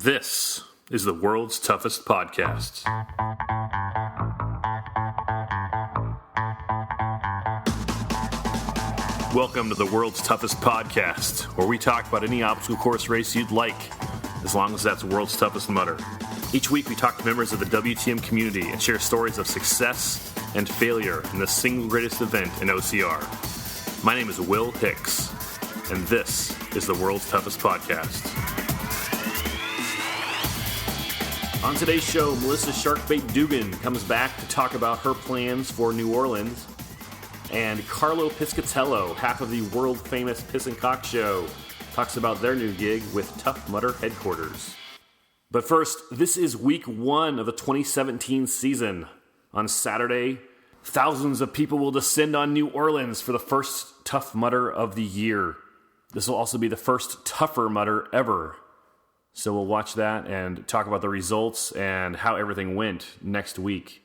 This is the world's toughest podcast. Welcome to the world's toughest podcast, where we talk about any obstacle course race you'd like, as long as that's world's toughest mudder. Each week we talk to members of the WTM community and share stories of success and failure in the single greatest event in OCR. My name is Will Hicks, and this is the world's toughest podcast. On today's show, Melissa Sharkbait Dugan comes back to talk about her plans for New Orleans, and Carlo Piscitello, half of the world-famous Pis-n-Cox show, talks about their new gig with Tough Mudder headquarters. But first, this is week 1 of the 2017 season. On Saturday, thousands of people will descend on New Orleans for the first Tough Mudder of the year. This will also be the first Tougher Mudder ever. So we'll watch that and talk about the results and how everything went next week.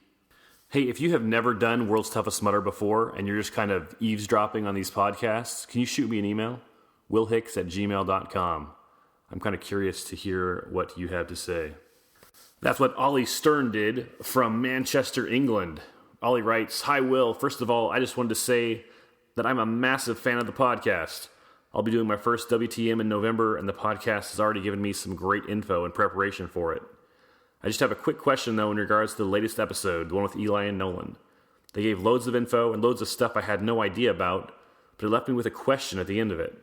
Hey, if you have never done World's Toughest Mudder before and you're just kind of eavesdropping on these podcasts, can you shoot me an email? willhicks@gmail.com. I'm kind of curious to hear what you have to say. That's what Ollie Stern did from Manchester, England. Ollie writes, "Hi, Will. First of all, I just wanted to say that I'm a massive fan of the podcast. I'll be doing my first WTM in November, and the podcast has already given me some great info in preparation for it. I just have a quick question, though, in regards to the latest episode, the one with Eli and Nolan. They gave loads of info and loads of stuff I had no idea about, but it left me with a question at the end of it.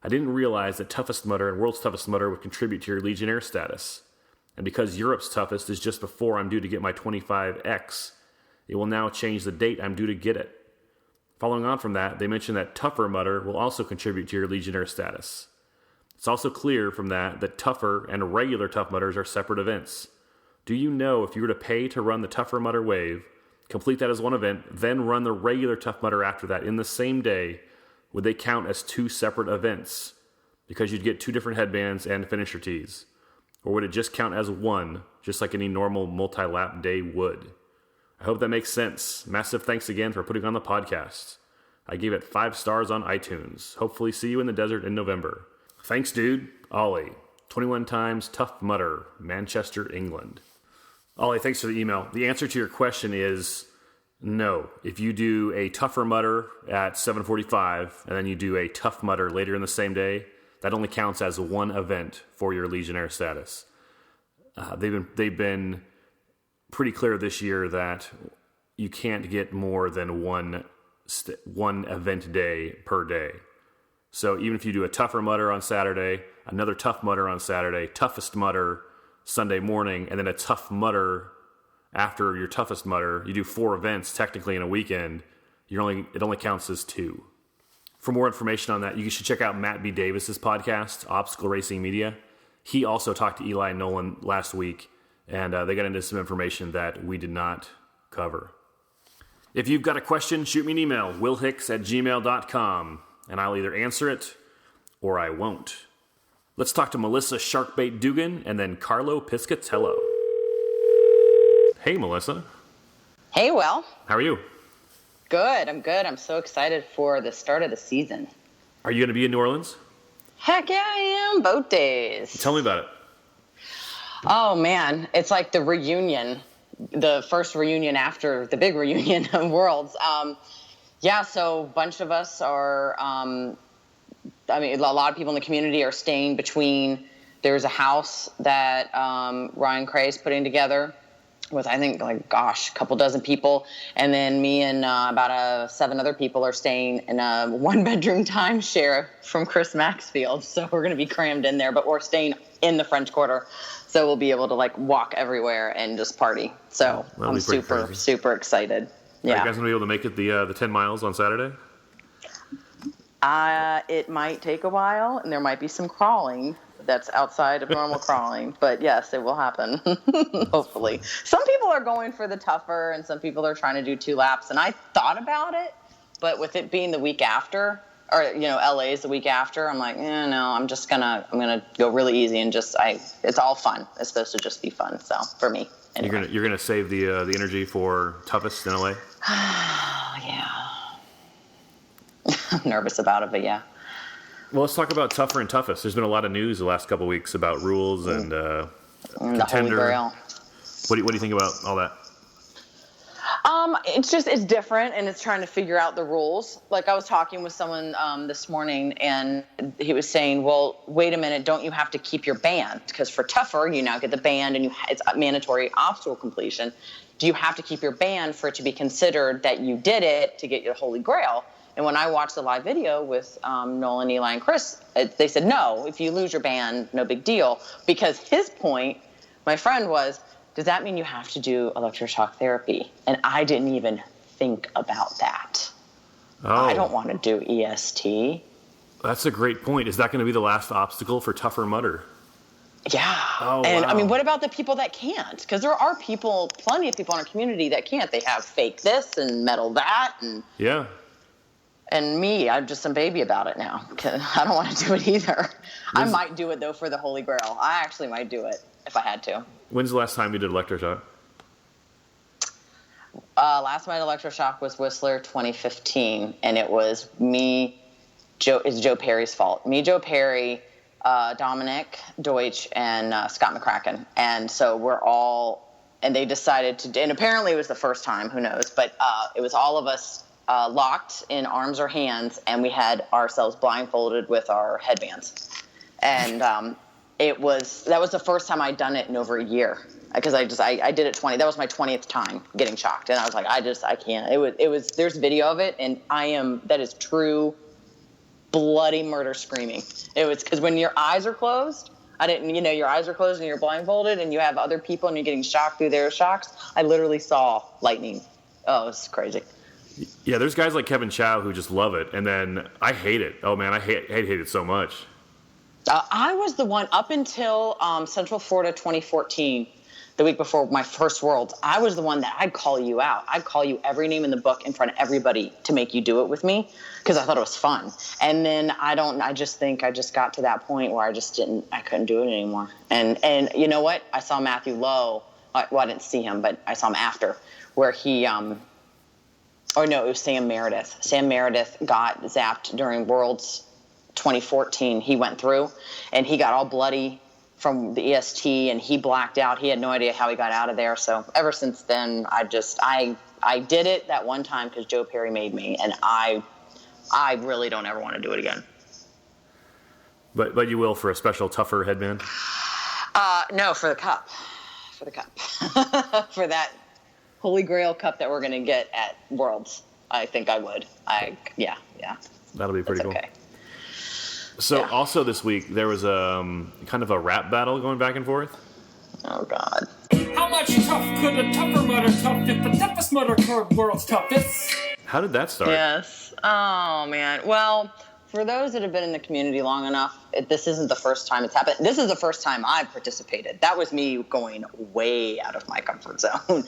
I didn't realize that Toughest Mudder and World's Toughest Mudder would contribute to your Legionnaire status. And because Europe's toughest is just before I'm due to get my 25X, it will now change the date I'm due to get it. Following on from that, they mentioned that Tougher Mudder will also contribute to your Legionnaire status. It's also clear from that Tougher and regular Tough Mudders are separate events. Do you know if you were to pay to run the Tougher Mudder wave, complete that as one event, then run the regular Tough Mudder after that in the same day, would they count as 2 separate events? Because you'd get 2 different headbands and finisher tees. Or would it just count as one, just like any normal multi-lap day would? I hope that makes sense. Massive thanks again for putting on the podcast. I gave it 5 stars on iTunes. Hopefully see you in the desert in November. Thanks, dude. Ollie, 21 times Tough Mudder, Manchester, England." Ollie, thanks for the email. The answer to your question is no. If you do a Tougher Mudder at 7:45 and then you do a Tough Mudder later in the same day, that only counts as one event for your Legionnaire status. They've been pretty clear this year that you can't get more than one event day per day. So even if you do a Tougher Mudder on Saturday, another Tough Mudder on Saturday, Toughest Mudder Sunday morning, and then a Tough Mudder after your Toughest Mudder, you do 4 events technically in a weekend, it only counts as 2. For more information on that, you should check out Matt B. Davis's podcast, Obstacle Racing Media. He also talked to Eli and Nolan last week, and they got into some information that we did not cover. If you've got a question, shoot me an email, willhicks@gmail.com, and I'll either answer it or I won't. Let's talk to Melissa Sharkbait Dugan and then Carlo Piscitello. Hey, Melissa. Hey, Will. How are you? Good. I'm good. I'm so excited for the start of the season. Are you going to be in New Orleans? Heck yeah, I am. Boat days. Tell me about it. Oh, man. It's like the reunion, the first reunion after the big reunion of Worlds. So a bunch of us are, a lot of people in the community are staying between. There's a house that Ryan Cray is putting together with, I think, a couple dozen people. And then me and about 7 other people are staying in a 1-bedroom timeshare from Chris Maxfield. So we're going to be crammed in there, but we're staying in the French Quarter. So we'll be able to walk everywhere and just party. So I'm super excited. Yeah. Are you guys going to be able to make it the 10 miles on Saturday? It might take a while, and there might be some crawling that's outside of normal crawling. But yes, it will happen, hopefully. Some people are going for the tougher, and some people are trying to do 2 laps. And I thought about it, but with it being the week after, or, LA is the week after, I'm like, no, I'm going to go really easy and it's all fun. It's supposed to just be fun. So for me, anyway. You're gonna save the energy for toughest in LA? Yeah. I'm nervous about it, but yeah. Well, let's talk about tougher and toughest. There's been a lot of news the last couple of weeks about rules and the contender. Holy Grail. What do you think about all that? It's different, and it's trying to figure out the rules. Like, I was talking with someone this morning, and he was saying, well, wait a minute, don't you have to keep your band? Because for tougher, you now get the band, and it's a mandatory obstacle completion. Do you have to keep your band for it to be considered that you did it to get your Holy Grail? And when I watched the live video with Nolan, Eli, and Chris, they said, no, if you lose your band, no big deal. Because his point, my friend, was, does that mean you have to do electroshock therapy? And I didn't even think about that. Oh. I don't want to do EST. That's a great point. Is that going to be the last obstacle for Tougher Mudder? Yeah. Oh, and wow. I mean, what about the people that can't? Because there are plenty of people in our community that can't. They have fake this and metal that. Yeah. And me, I'm just some baby about it now. I don't want to do it either. I might do it, though, for the Holy Grail. I actually might do it if I had to. When's the last time you did electroshock? Last time I did electroshock was Whistler 2015, and it was me. It's Joe Perry's fault. Me, Joe Perry, Dominic Deutsch, and Scott McCracken. And so we're all, and they decided to, and apparently it was the first time, who knows, but it was all of us locked in arms or hands, and we had ourselves blindfolded with our headbands. And that was the first time I'd done it in over a year, because I did it that was my 20th time getting shocked, and I was like, I can't. It was there's video of it, and that is true bloody murder screaming. It was because when your eyes are closed, your eyes are closed and you're blindfolded, and you have other people and you're getting shocked through their shocks. I literally saw lightning. Oh, it's crazy. Yeah, there's guys like Kevin Chow who just love it, and then I hate it. Oh man, I hate it so much. I was the one up until Central Florida 2014, the week before my first Worlds. I was the one that I'd call you out. I'd call you every name in the book in front of everybody to make you do it with me, because I thought it was fun. And then I just think I just got to that point where I couldn't do it anymore. And you know what? I saw Matthew Lowe. Well, I didn't see him, but I saw him after, where he, it was Sam Meredith. Sam Meredith got zapped during Worlds 2014. He went through, and he got all bloody from the EST, and he blacked out. He had no idea how he got out of there. So ever since then, I did it that one time because Joe Perry made me, and I really don't ever want to do it again. But you will for a special tougher headband? No, for the cup. For the cup. For that Holy Grail cup that we're going to get at Worlds. I think I would. Yeah. That'll be pretty cool. Okay. So Yeah. Also this week, there was kind of a rap battle going back and forth. Oh, God. How much tough could a tougher mudder tough if the toughest mudder could world's toughest? How did that start? Yes. Oh, man. Well, for those that have been in the community long enough, this isn't the first time it's happened. This is the first time I've participated. That was me going way out of my comfort zone.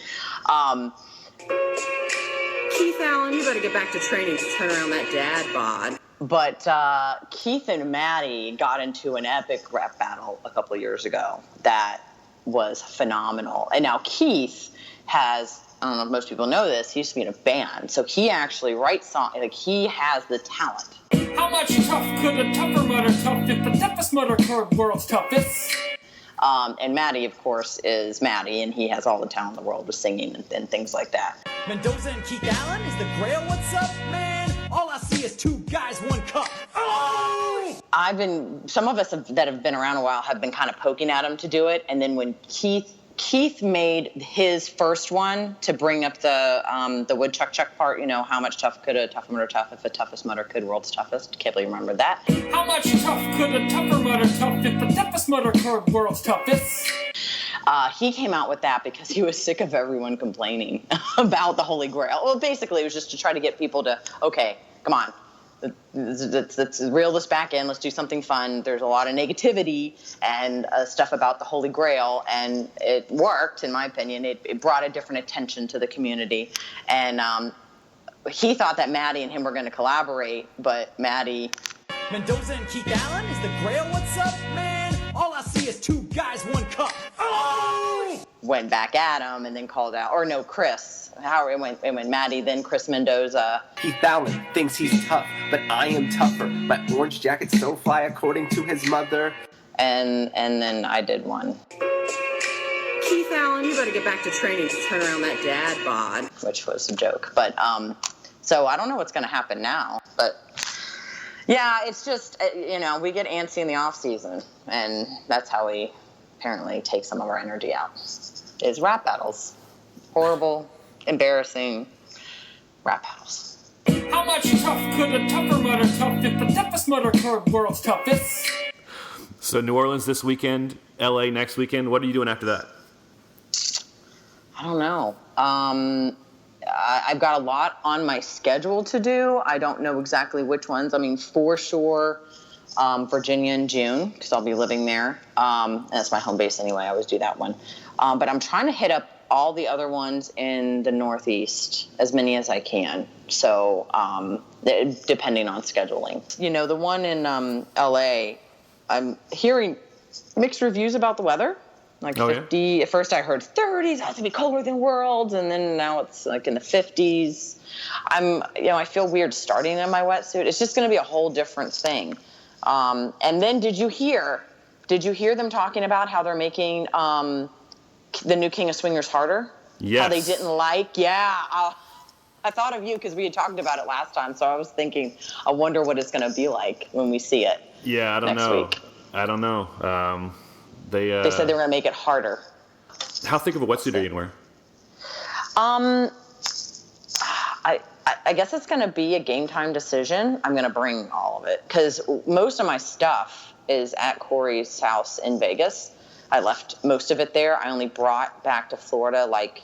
Keith Allen, you better get back to training to turn around that dad bod. But Keith and Matty got into an epic rap battle a couple of years ago that was phenomenal. And now Keith has, I don't know if most people know this, he used to be in a band. So he actually writes songs, like he has the talent. How much tough could a tougher mudder tough if the toughest mudder could world's toughest? And Matty, of course, is Matty, and he has all the talent in the world with singing and things like that. Mendoza and Keith Allen is the Grail. What's up, man? All I see is two guys, one cup. Oh! Some of us that have been around a while have been kind of poking at him to do it. And then when Keith made his first one to bring up the woodchuck chuck part, how much tough could a tougher mudder tough if the toughest mudder could world's toughest. Can't believe you remember that. How much tough could a tougher mudder tough if the toughest mudder could world's toughest? He came out with that because he was sick of everyone complaining about the Holy Grail. Well, basically, it was just to try to get people to, okay, come on, let's reel this back in. Let's do something fun. There's a lot of negativity and stuff about the Holy Grail, and it worked, in my opinion. It brought a different attention to the community. And he thought that Matty and him were going to collaborate, but Matty... Mendoza and Keith Allen is the Grail. What's up, man? All I see is two guys, one cup. Oh! went back at him and then called out, or no, Kris. How it went Matty, then Kris Mendoza. Keith Fallon thinks he's tough, but I am tougher. My orange jacket's so fly, according to his mother. And then I did one. Keith Allen, you better get back to training to turn around that dad bod. Which was a joke. But, so I don't know what's going to happen now. But, yeah, it's just, we get antsy in the off season. And that's how we apparently take some of our energy out. Is rap battles. Horrible, embarrassing rap battles. How much tough could a tougher mudder tough if the toughest mudder curve world's toughest? So New Orleans this weekend, LA next weekend. What are you doing after that? I don't know. I've got a lot on my schedule to do. I don't know exactly which ones. I mean, for sure, Virginia in June, because I'll be living there. And that's my home base anyway. I always do that one. But I'm trying to hit up all the other ones in the Northeast, as many as I can. So depending on scheduling. The one in LA, I'm hearing mixed reviews about the weather. Like 50. Yeah? At first I heard 30s, has to be colder than Worlds, and then now it's like in the 50s. I feel weird starting in my wetsuit. It's just going to be a whole different thing. And then did you hear them talking about how they're making the new King of Swingers harder? Yes. How they didn't I thought of you because we had talked about it last time, so I was thinking, I wonder what it's going to be like when we see it. Yeah, I don't know. Week. I don't know. They said they were going to make it harder. How thick of a wetsuit are you going to wear? I guess it's going to be a game time decision. I'm going to bring all of it because most of my stuff is at Corey's house in Vegas. I left most of it there. I only brought back to Florida like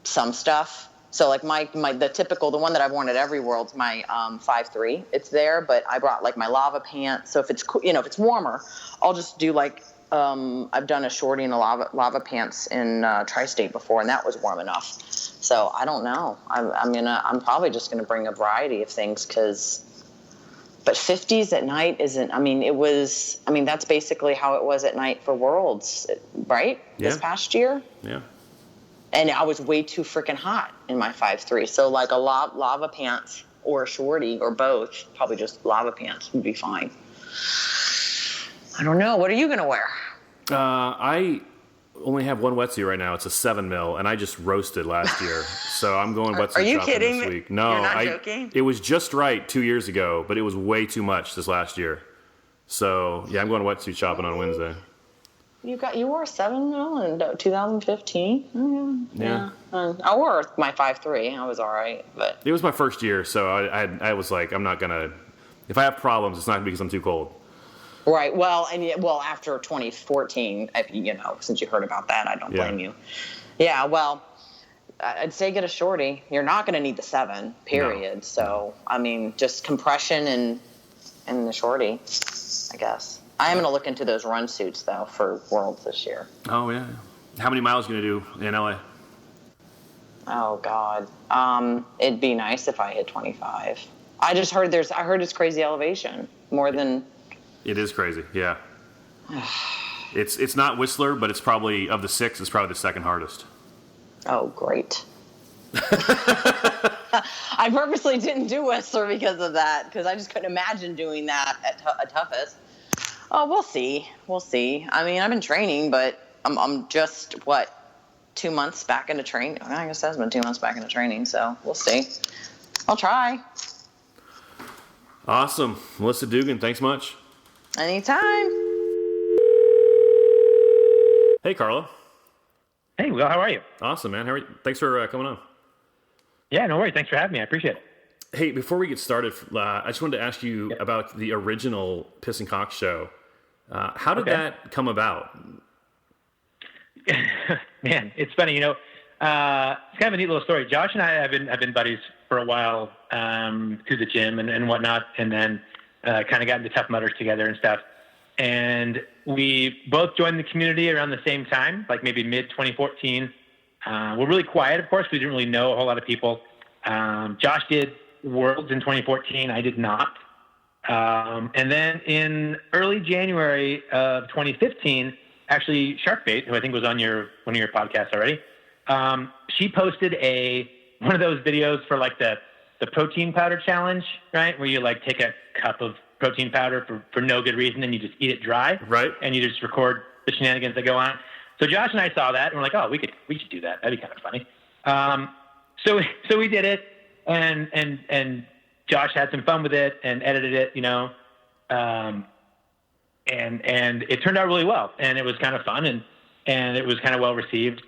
some stuff. So like the one that I've worn at every World's my 5'3". It's there, but I brought like my lava pants. So if it's if it's warmer, I'll just do like I've done a shorty and a lava pants in Tri-State before, and that was warm enough. So I don't know. I'm probably just gonna bring a variety of things but 50s at night isn't. That's basically how it was at night for Worlds, right? Yeah. This past year. Yeah. And I was way too freaking hot in my 5'3". So like a lava pants or a shorty or both, probably just lava pants would be fine. I don't know. What are you going to wear? I only have one wetsuit right now. It's a 7 mil, and I just roasted last year. So I'm going wetsuit shopping this week. Are you kidding? No, you're not joking? It was just right 2 years ago, but it was way too much this last year. So yeah, I'm going wetsuit shopping on Wednesday. You wore a 7 mil in 2015. Yeah. I wore my 5'3". I was all right, but it was my first year, so I was like, I'm not gonna. If I have problems, it's not because I'm too cold. Right. Well, after 2014, since you heard about that, I don't blame you. Yeah. Well, I'd say get a shorty. You're not going to need the 7. Period. No. So just compression and the shorty, I guess. I am going to look into those run suits, though, for Worlds this year. Oh, yeah. How many miles are you going to do in LA? Oh, God. It'd be nice if I hit 25. I heard it's crazy elevation. More than... It is crazy, yeah. It's not Whistler, but it's probably, of the 6, it's probably the second hardest. Oh, great. I purposely didn't do Whistler because of that, because I just couldn't imagine doing that at toughest. Oh, we'll see. I've been training, but I'm just, 2 months back into training? I guess that's been 2 months back into training, so we'll see. I'll try. Awesome. Melissa Dugan, thanks much. Anytime. Hey, Carlo. Hey, Will, how are you? Awesome, man. Thanks for coming on. Yeah, no worries. Thanks for having me. I appreciate it. Hey, before we get started, I just wanted to ask you about the original Pis-n-Cox show. How did that come about? Man, it's funny. It's kind of a neat little story. Josh and I have been buddies for a while through the gym and whatnot, and then kind of got into Tough Mudders together and stuff. And we both joined the community around the same time, like maybe mid-2014. We're really quiet, of course. We didn't really know a whole lot of people. Josh did Worlds in 2014. I did not. And then in early January of 2015, actually Sharkbait, who I think was on one of your podcasts already, she posted one of those videos for like the protein powder challenge, right? Where you like take a cup of protein powder for no good reason and you just eat it dry. Right. And you just record the shenanigans that go on. So Josh and I saw that and we're like, oh, we should do that. That'd be kind of funny. So we did it and Josh had some fun with it and edited it, you know. And it turned out really well and it was kind of fun and it was kind of well received.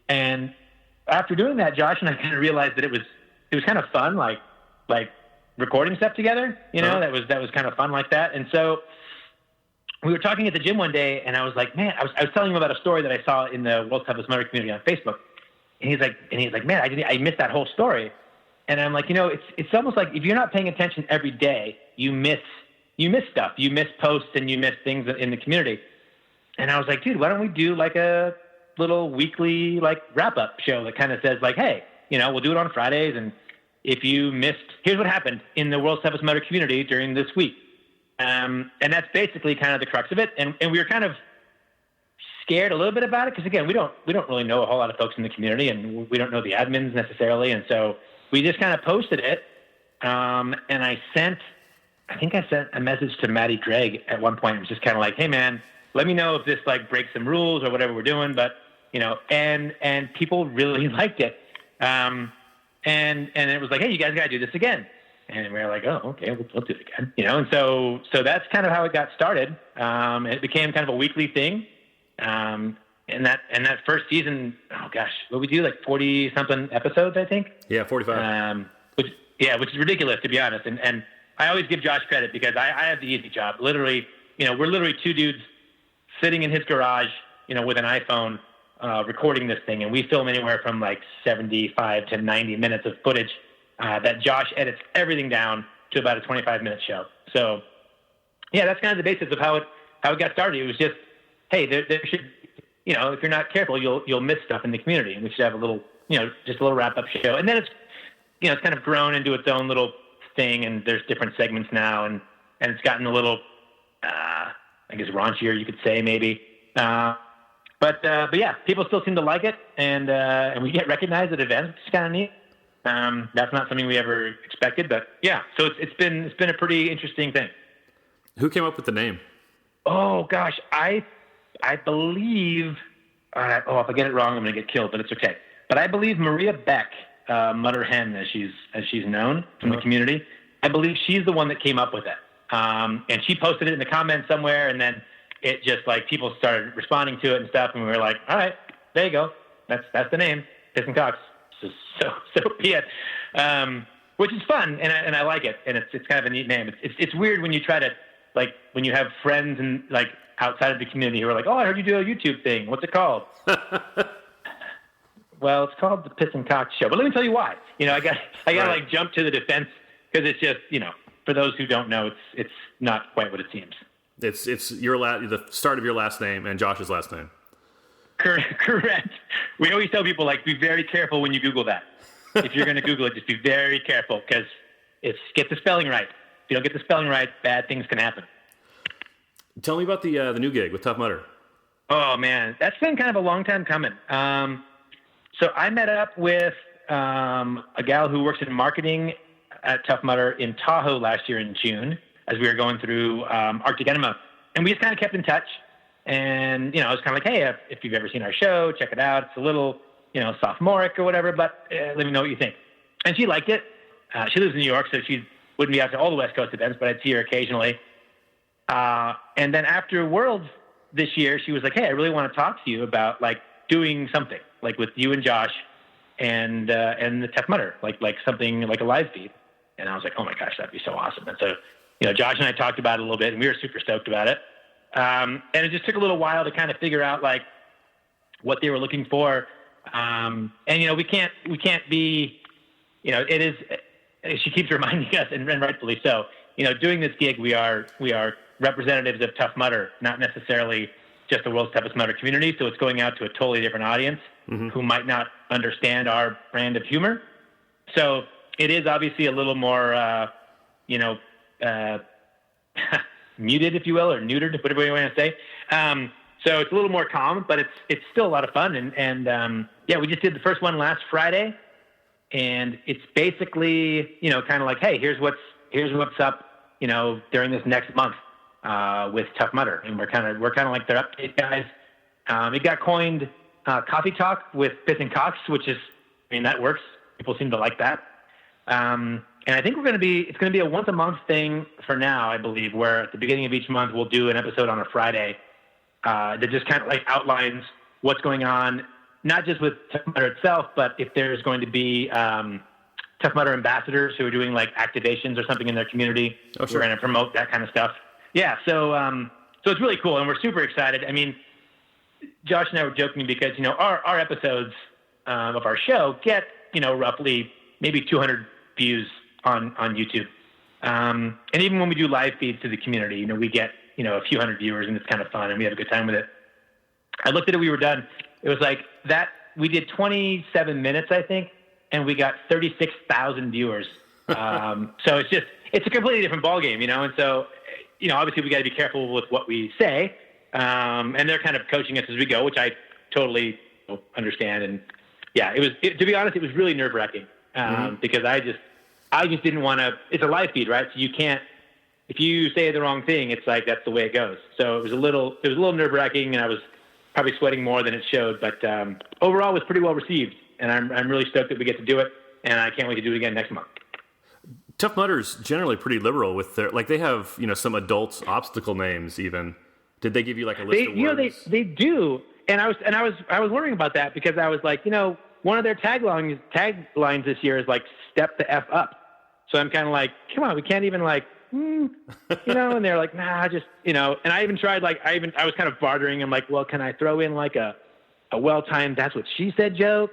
And after doing that, Josh and I kind of realized that it was kind of fun, like recording stuff together, you know, that was kind of fun like that. And so we were talking at the gym one day and I was like, man, I was telling him about a story that I saw in the World's Toughest Mudder community on Facebook. And he's like, man, I missed that whole story. And I'm like, you know, it's almost like if you're not paying attention every day, you miss stuff, you miss posts and you miss things in the community. And I was like, dude, why don't we do like a little weekly like wrap up show that kind of says like, hey, you know, we'll do it on Fridays. And if you missed, here's what happened in the World's Toughest Mudder community during this week. And that's basically kind of the crux of it. And we were kind of scared a little bit about it because again, we don't really know a whole lot of folks in the community and we don't know the admins necessarily. And so we just kind of posted it. And I sent a message to Matty Gregg at one point. It was just kind of like, hey man, let me know if this like breaks some rules or whatever we're doing. But you know, and people really liked it. And it was like, hey, you guys got to do this again. And we were like, oh, okay, we'll do it again. You know, and so that's kind of how it got started. It became kind of a weekly thing. And that first season, oh gosh, what we do, like 40 something episodes, I think. Yeah, 45. Which is ridiculous to be honest. And I always give Josh credit because I have the easy job. Literally, you know, we're literally two dudes sitting in his garage, you know, with an iPhone, recording this thing. And we film anywhere from like 75 to 90 minutes of footage, that Josh edits everything down to about a 25-minute show. So yeah, that's kind of the basis of how it got started. It was just, hey, there should, you know, if you're not careful, you'll miss stuff in the community, and we should have a little, you know, just a little wrap-up show. And then it's, you know, it's kind of grown into its own little thing, and there's different segments now, and it's gotten a little, I guess, raunchier, you could say, maybe. But yeah, people still seem to like it, and we get recognized at events, which is kind of neat. That's not something we ever expected, but yeah, so it's been a pretty interesting thing. Who came up with the name? Oh gosh, I believe, if I get it wrong, I'm going to get killed, but it's okay. But I believe Maria Beck, Mudder Hen, as she's known from the community, I believe she's the one that came up with it. And she posted it in the comments somewhere, and then it just like people started responding to it and stuff, and we were like, all right, there you go. That's the name, Pis-n-Cox. So be it. Which is fun, and I like it, and it's kind of a neat name. It's weird when you try to, like, when you have friends and like outside of the community who are like, oh, I heard you do a YouTube thing. What's it called? Well, it's called the Pis-n-Cox Show. But let me tell you why. You know, I got like jump to the defense because it's just, you know, for those who don't know, it's not quite what it seems. It's the start of your last name and Josh's last name. Correct. We always tell people, like, be very careful when you Google that. If you're going to Google it, just be very careful because get the spelling right. If you don't get the spelling right, bad things can happen. Tell me about the new gig with Tough Mudder. Oh man, that's been kind of a long time coming. So I met up with a gal who works in marketing at Tough Mudder in Tahoe last year in June as we were going through Arctic Enema, and we just kind of kept in touch. And you know, I was kind of like, hey, if you've ever seen our show, check it out. It's a little, you know, sophomoric or whatever, but let me know what you think. And she liked it. She lives in New York, so she wouldn't be out to all the West Coast events, but I'd see her occasionally. And then after Worlds this year, she was like, hey, I really want to talk to you about like doing something like with you and Josh and the Tough Mudder, like something like a live feed. And I was like, oh my gosh, that'd be so awesome. And so, you know, Josh and I talked about it a little bit and we were super stoked about it. And it just took a little while to kind of figure out like what they were looking for. And, you know, we can't be, you know, it is, she keeps reminding us, and rightfully so, you know, doing this gig, we are representatives of Tough Mudder, not necessarily just the World's Toughest Mudder community. So it's going out to a totally different audience who might not understand our brand of humor. So it is obviously a little more, you know, muted, if you will, or neutered, whatever you want to say. So it's a little more calm, but it's still a lot of fun. And yeah, we just did the first one last Friday, and it's basically, you know, kind of like, hey, here's what's up, you know, during this next month with Tough Mudder, and we're kind of like their update guys. It got coined Coffee Talk with Pis-n-Cox, which is, I mean, that works. People seem to like that. And I think it's going to be a once a month thing for now, I believe, where at the beginning of each month we'll do an episode on a Friday that just kind of like outlines what's going on, not just with Tough Mudder itself, but if there's going to be Tough Mudder ambassadors who are doing like activations or something in their community. Oh, sure. We're going to promote that kind of stuff. Yeah, so it's really cool, and we're super excited. I mean, Josh and I were joking because, you know, our episodes of our show get, you know, roughly maybe 200 views on YouTube. And even when we do live feeds to the community, you know, we get, you know, a few hundred viewers, and it's kind of fun, and we have a good time with it. I looked at it, we were done. It was like that. We did 27 minutes, I think, and we got 36,000 viewers. So it's a completely different ballgame, you know? And so, you know, obviously we got to be careful with what we say. And they're kind of coaching us as we go, which I totally understand. And yeah, to be honest, it was really nerve wracking, because I just didn't want to, it's a live feed, right? So you can't, if you say the wrong thing, it's like, that's the way it goes. So it was a little nerve wracking, and I was probably sweating more than it showed, but overall it was pretty well received, and I'm really stoked that we get to do it, and I can't wait to do it again next month. Tough Mudder's generally pretty liberal with their, like, they have, you know, some adult obstacle names even. Did they give you like a list of words? You know, they do, and I was wondering about that, because I was like, you know, one of their taglines this year is like, step the F up. So I'm kind of like, come on, we can't even like, you know, and they're like, nah, just, you know, and I even tried, like, I was kind of bartering. I'm like, well, can I throw in like a well-timed, that's what she said joke?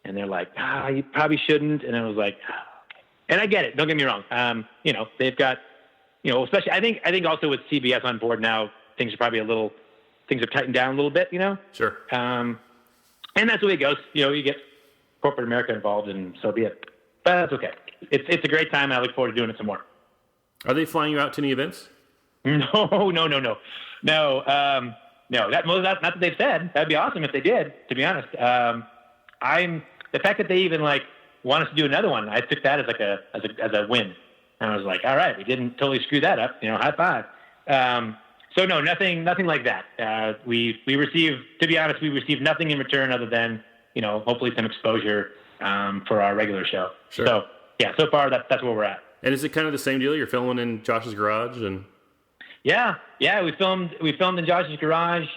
And they're like, you probably shouldn't. And I was like, okay. And I get it. Don't get me wrong. You know, they've got, you know, especially, I think also with CBS on board now, things have tightened down a little bit, you know? Sure. And that's the way it goes. You know, you get corporate America involved, and so be it. But that's okay. It's a great time, and I look forward to doing it some more. Are they flying you out to any events? No. No, not that they've said. That'd be awesome if they did, to be honest. The fact that they even like want us to do another one, I took that as like as a win. And I was like, all right, we didn't totally screw that up, you know, high five. So no, nothing like that. We received nothing in return other than, you know, hopefully some exposure for our regular show. Sure. So yeah, so far that's where we're at. And is it kind of the same deal? You're filming in Josh's garage, and yeah, we filmed in Josh's garage.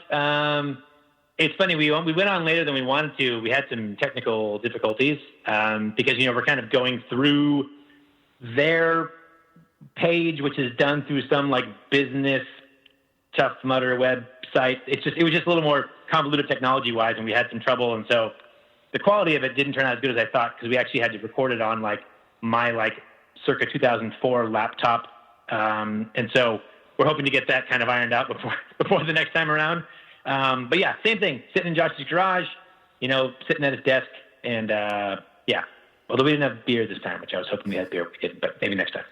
It's funny, we went on later than we wanted to. We had some technical difficulties because, you know, we're kind of going through their page, which is done through some like business Tough Mudder website. It was just a little more convoluted technology wise, and we had some trouble, and so the quality of it didn't turn out as good as I thought, because we actually had to record it on like my like circa 2004 laptop, and so we're hoping to get that kind of ironed out before the next time around. But yeah, same thing, sitting in Josh's garage, you know, sitting at his desk, and yeah. Although we didn't have beer this time, which I was hoping we had beer, we didn't, but maybe next time.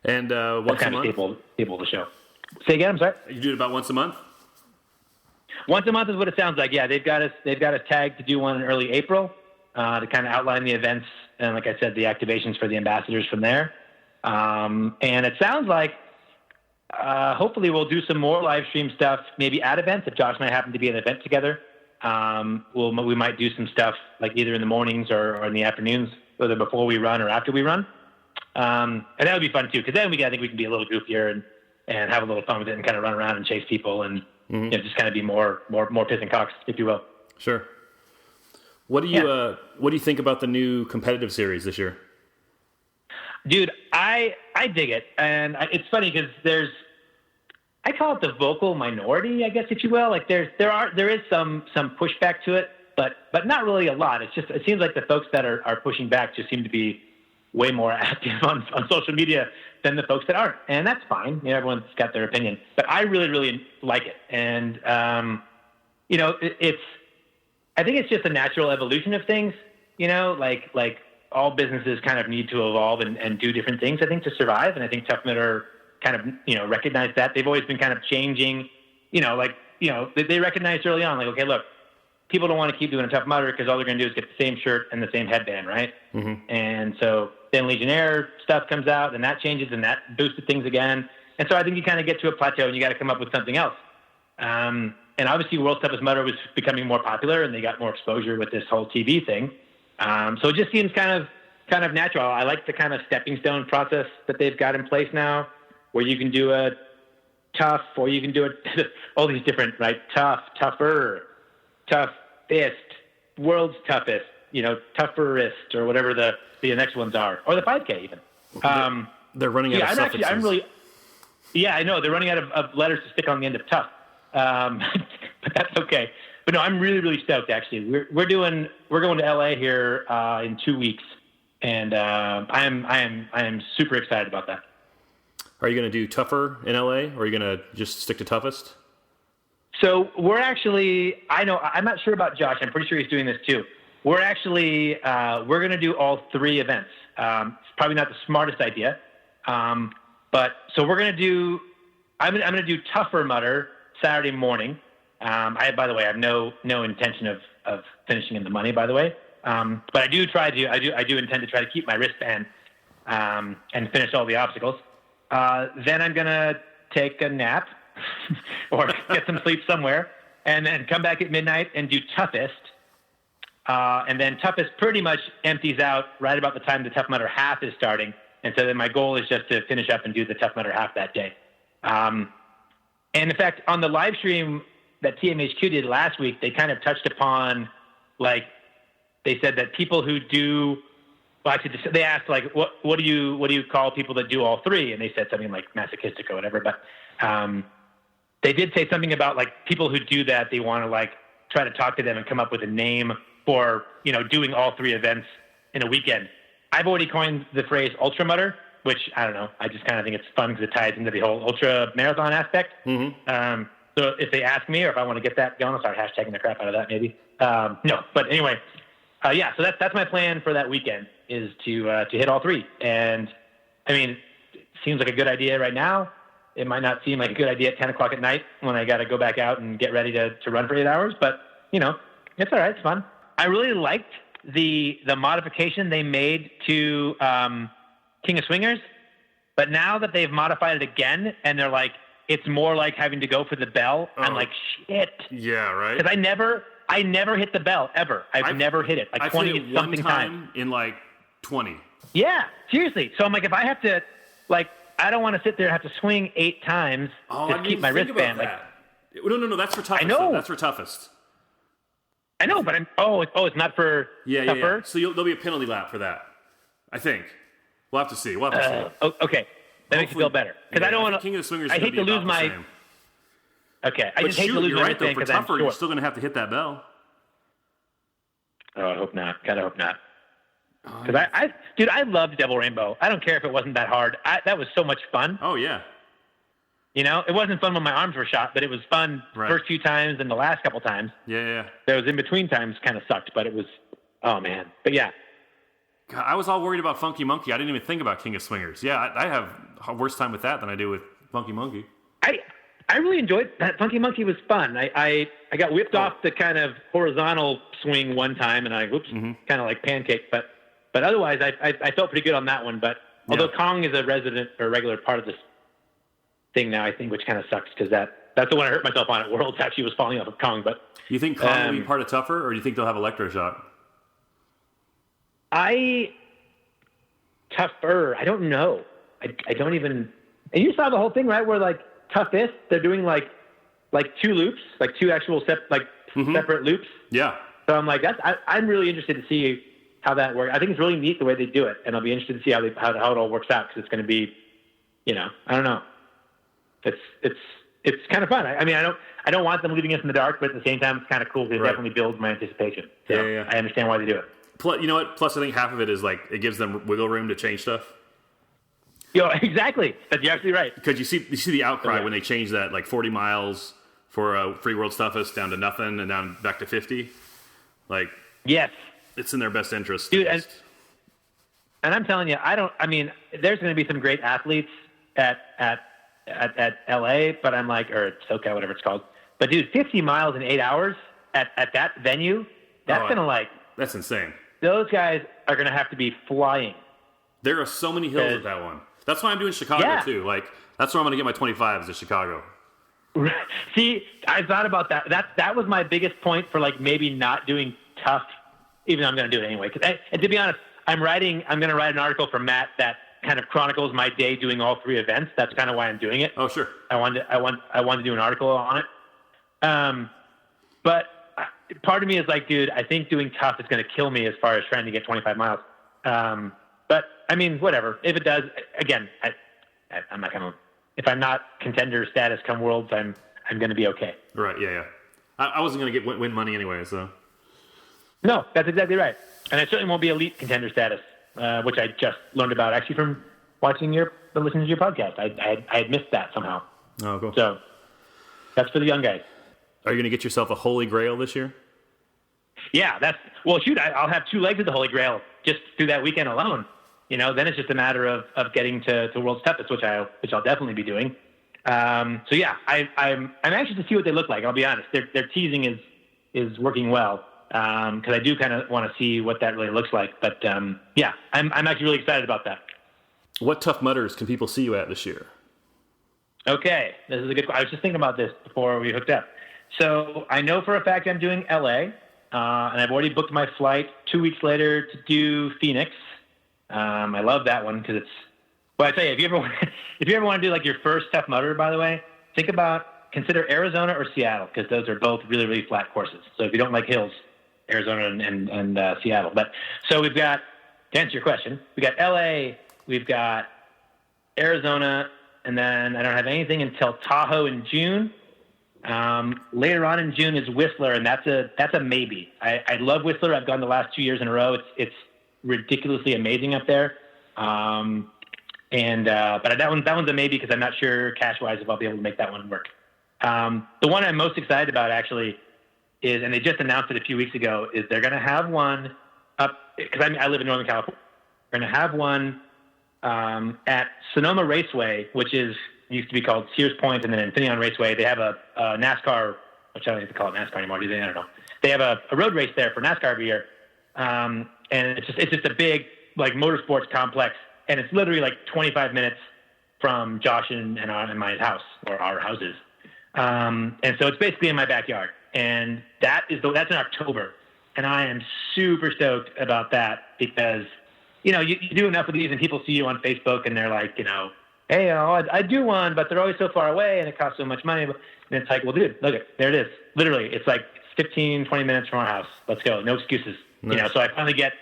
And once kind a of month? staple of the show. Say again, I'm sorry? You do it about once a month? Once a month is what it sounds like. Yeah, they've got us tagged to do one in early April to kind of outline the events and, like I said, the activations for the ambassadors from there. And it sounds like hopefully we'll do some more live stream stuff, maybe at events. If Josh and I happen to be at an event together, we might do some stuff like either in the mornings or in the afternoons, whether before we run or after we run. And that would be fun too, because then I think we can be a little goofier and have a little fun with it and kind of run around and chase people and you know, just kind of be more Pis-n-Cox, if you will. Sure. What do you think about the new competitive series this year? Dude, I dig it, and it's funny because I call it the vocal minority, I guess, if you will. Like there is some pushback to it, but not really a lot. It seems like the folks that are pushing back just seem to be way more active on social media than the folks that aren't, and that's fine. You know, everyone's got their opinion, but I really, really like it, and you know, I think it's just a natural evolution of things. You know, like all businesses kind of need to evolve and do different things, I think, to survive. And I think Tough Mudder kind of, you know, recognize that. They've always been kind of changing, you know, like they recognized early on, like, okay, look, people don't want to keep doing a Tough Mudder because all they're going to do is get the same shirt and the same headband, right? Mm-hmm. And so then Legionnaire stuff comes out, and that changes, and that boosted things again. And so I think you kind of get to a plateau, and you got to come up with something else. And obviously, World's Toughest Mudder was becoming more popular, and they got more exposure with this whole TV thing. So it just seems kind of natural. I like the kind of stepping stone process that they've got in place now, where you can do a tough, or you can do all these different, right? Tough, tougher, toughest, world's toughest, tougherest, or whatever the next ones are, or the 5K even. They're running out of suffixes. I know they're running out of letters to stick on the end of tough, but that's okay. But no, I'm really, really stoked. Actually, we're going to LA here in 2 weeks, and I am super excited about that. Are you going to do tougher in LA, or are you going to just stick to toughest? So we're actually, I'm not sure about Josh. I'm pretty sure he's doing this too. We're actually, we're going to do all 3 events. It's probably not the smartest idea. But so we're going to do, I'm going to do Tougher Mudder Saturday morning. By the way, I have no intention of finishing in the money, by the way. But I do intend to try to keep my wristband, and finish all the obstacles. Then I'm going to take a nap or get some sleep somewhere, and then come back at midnight and do toughest. And then toughest pretty much empties out right about the time the Tough Mudder half is starting. And so then my goal is just to finish up and do the Tough Mudder half that day. And in fact, on the live stream that TMHQ did last week, they kind of touched upon, like, they said that people who do, well, actually, they asked, like, what do you call people that do all 3? And they said something like masochistic or whatever. But they did say something about, like, people who do that, they want to, like, try to talk to them and come up with a name for, doing all 3 events in a weekend. I've already coined the phrase Ultra Mudder, which, I don't know, I just kind of think it's fun because it ties into the whole ultra marathon aspect. Mm-hmm. So if they ask me, or if I want to get that going, I'll start hashtagging the crap out of that maybe. No, but anyway, so that's my plan for that weekend, is to hit all 3. And I mean, it seems like a good idea right now. It might not seem like a good idea at 10 o'clock at night when I got to go back out and get ready to run for 8 hours, but it's all right. It's fun. I really liked the modification they made to King of Swingers, but now that they've modified it again and they're like, it's more like having to go for the bell, I'm like, shit. Yeah, right. Because I never hit the bell ever. I've never hit it. Like 20 something times in like 20. Yeah, seriously. So I'm like, if I have to, like, I don't want to sit there and have to swing 8 times to keep my wristband. Like, no, that's for toughest. I know. That's for toughest. I know, but it's not for tougher? Yeah. So there'll be a penalty lap for that, I think. We'll have to see. Okay. That makes you feel better. Because I don't want to. King of the Swingers. I hate to lose my. Same. Okay, I just hate to lose my wristband because I'm short. You're still going to have to hit that bell. Oh, I hope not. Kind of hope not. Because I loved Devil Rainbow. I don't care if it wasn't that hard. That was so much fun. Oh yeah. It wasn't fun when my arms were shot, but it was fun first few times and the last couple times. Yeah. Those in between times kind of sucked, but it was, oh man. But yeah. God, I was all worried about Funky Monkey. I didn't even think about King of Swingers. Yeah, I have a worse time with that than I do with Funky Monkey. I really enjoyed that. Funky Monkey was fun. I got whipped off the kind of horizontal swing one time, and kind of like pancake. But otherwise, I felt pretty good on that one. But although Kong is a resident or regular part of this thing now, I think, which kind of sucks because that's the one I hurt myself on at Worlds. Actually, was falling off of Kong. But you think Kong will be part of Tougher, or do you think they'll have electroshock? Tougher. I don't know. I don't even. And you saw the whole thing, right? Where like toughest, they're doing like 2 loops, like 2 actual separate loops. Yeah. So I'm like, I'm really interested to see how that works. I think it's really neat the way they do it, and I'll be interested to see how it all works out because it's going to be, I don't know. It's kind of fun. I mean, I don't want them leaving us in the dark, but at the same time, it's kind of cool because it definitely builds my anticipation. So yeah. I understand why they do it. Plus, you know what? Plus, I think half of it is like it gives them wiggle room to change stuff. Exactly. That's you're absolutely right. Because you see the outcry when they change that, like 40 miles for a free world's toughest down to nothing and down back to 50. Like, yes, it's in their best interest, dude. And I'm telling you, there's going to be some great athletes at LA, but I'm like, or SoCal, whatever it's called. But dude, 50 miles in 8 hours at that venue, that's that's insane. Those guys are gonna have to be flying. There are so many hills at that one. That's why I'm doing Chicago too. Like that's where I'm gonna get my 25s is Chicago. See, I thought about that. That was my biggest point for like maybe not doing tough, even though I'm gonna do it anyway. And to be honest, I'm gonna write an article for Matt that kind of chronicles my day doing all 3 events. That's kind of why I'm doing it. Oh, sure. I wanted to do an article on it. But part of me is like, dude, I think doing tough is going to kill me as far as trying to get 25 miles. But I mean, whatever. If it does, again, I'm not going to, if I'm not contender status come Worlds, I'm going to be okay. Right. Yeah. I wasn't going to get win money anyway, so. No, that's exactly right. And I certainly won't be elite contender status, which I just learned about actually from listening to your podcast. I had missed that somehow. Oh, cool. So that's for the young guys. Are you going to get yourself a Holy Grail this year? Yeah, I'll have 2 legs of the Holy Grail just through that weekend alone. You know, then it's just a matter of getting to World's Toughest, which I'll definitely be doing. So yeah, I'm anxious to see what they look like. I'll be honest, their teasing is working well because I do kind of want to see what that really looks like. But yeah, I'm actually really excited about that. What Tough Mudders can people see you at this year? Okay, this is a good. I was just thinking about this before we hooked up. So I know for a fact I'm doing LA, and I've already booked my flight 2 weeks later to do Phoenix. I love that one because it's. Well, I tell you, if you ever want to do like your first Tough Mudder, by the way, consider Arizona or Seattle because those are both really, really flat courses. So if you don't like hills, Arizona and Seattle. But so we've got, to answer your question, we got LA, we've got Arizona, and then I don't have anything until Tahoe in June. Later on in June is Whistler, and that's a maybe. I love Whistler. I've gone the last 2 years in a row. It's ridiculously amazing up there. But that one's a maybe because I'm not sure cash-wise if I'll be able to make that one work. The one I'm most excited about actually is, and they just announced it a few weeks ago, is they're going to have one up, because I live in Northern California. They're going to have one at Sonoma Raceway, which used to be called Sears Point and then Infineon Raceway. They have a NASCAR, which I don't even call it NASCAR anymore, do they? I don't know. They have a road race there for NASCAR every year. And it's just a big like motorsports complex. And it's literally like 25 minutes from Josh and my house or our houses. And so it's basically in my backyard. And that's in October. And I am super stoked about that because, you do enough of these and people see you on Facebook and they're like, hey, I do one, but they're always so far away and it costs so much money. And it's like, well, dude, look, there it is. Literally, it's like 15, 20 minutes from our house. Let's go. No excuses. Nice. So I finally get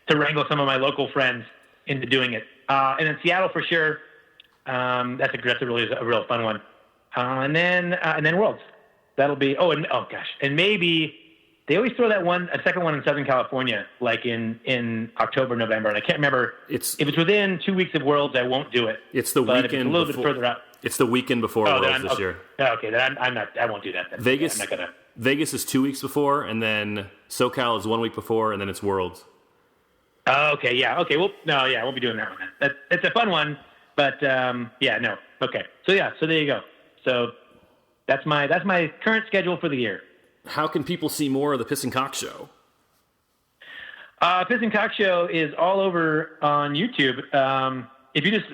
to wrangle some of my local friends into doing it. And then Seattle for sure. That's a real fun one. And then Worlds. That'll be, and maybe they always throw a second one in Southern California, like in October, November. And I can't remember if it's within 2 weeks of Worlds, I won't do it. It's the weekend. If it's a little bit further out. It's the weekend before Worlds this year. Okay, then I won't do that then. Vegas, I'm not gonna. Vegas is 2 weeks before, and then SoCal is 1 week before, and then it's Worlds. Okay, yeah. Okay, well, no, yeah, I won't be doing that one then. It's a fun one, but yeah, no. Okay, so there you go. So that's my current schedule for the year. How can people see more of the Pis-n-Cox show? Pis-n-Cox show is all over on YouTube. If you just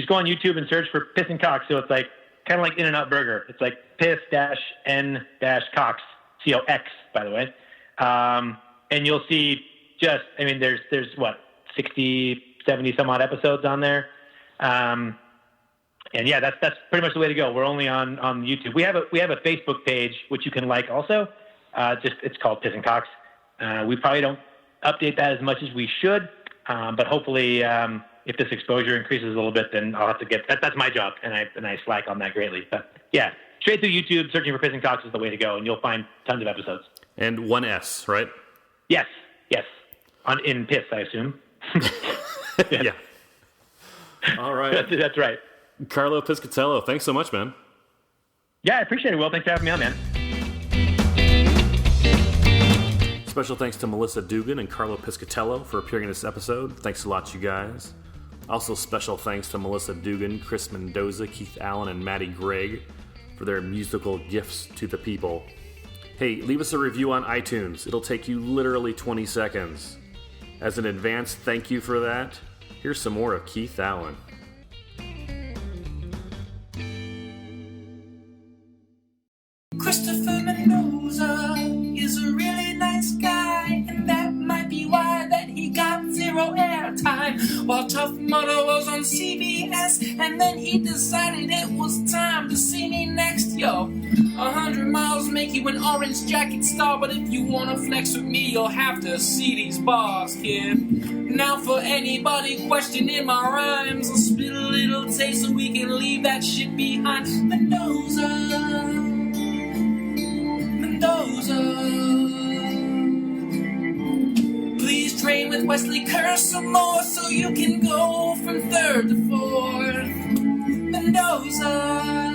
go on YouTube and search for Pis-n-Cox, so it's like kind of like In-N-Out Burger. It's like Pis-N-Cox, COX, by the way. And you'll see there's what, 60, 70 some odd episodes on there. And yeah, that's pretty much the way to go. We're only on YouTube. We have a Facebook page which you can like also. It's called Pis-n-Cox. We probably don't update that as much as we should, but hopefully, if this exposure increases a little bit, then I'll have to get that's my job, and I slack on that greatly. But yeah, straight through YouTube, searching for Pis-n-Cox is the way to go, and you'll find tons of episodes. And 1 S, right? Yes. In Piss, I assume. Yeah. All right. That's right. Carlo Piscitello, thanks so much, man. Yeah, I appreciate it, Will. Thanks for having me on, man. Special thanks to Melissa Dugan and Carlo Piscitello for appearing in this episode. Thanks a lot, you guys. Also, special thanks to Melissa Dugan, Kris Mendoza, Keith Allen, and Matty Gregg for their musical gifts to the people. Hey, leave us a review on iTunes. It'll take you literally 20 seconds. As an advance thank you for that, here's some more of Keith Allen. Christopher Mendoza is a really nice guy, and that might be why that he got zero airtime. While Tough Mudder was on CBS, and then he decided it was time to see me next. Yo, 100 miles make you an orange jacket star, but if you wanna flex with me, you'll have to see these bars, kid. Now for anybody questioning my rhymes, I'll spit a little taste so we can leave that shit behind. Mendoza. Please train with Wesley Kerr some more so you can go from third to fourth. Mendoza.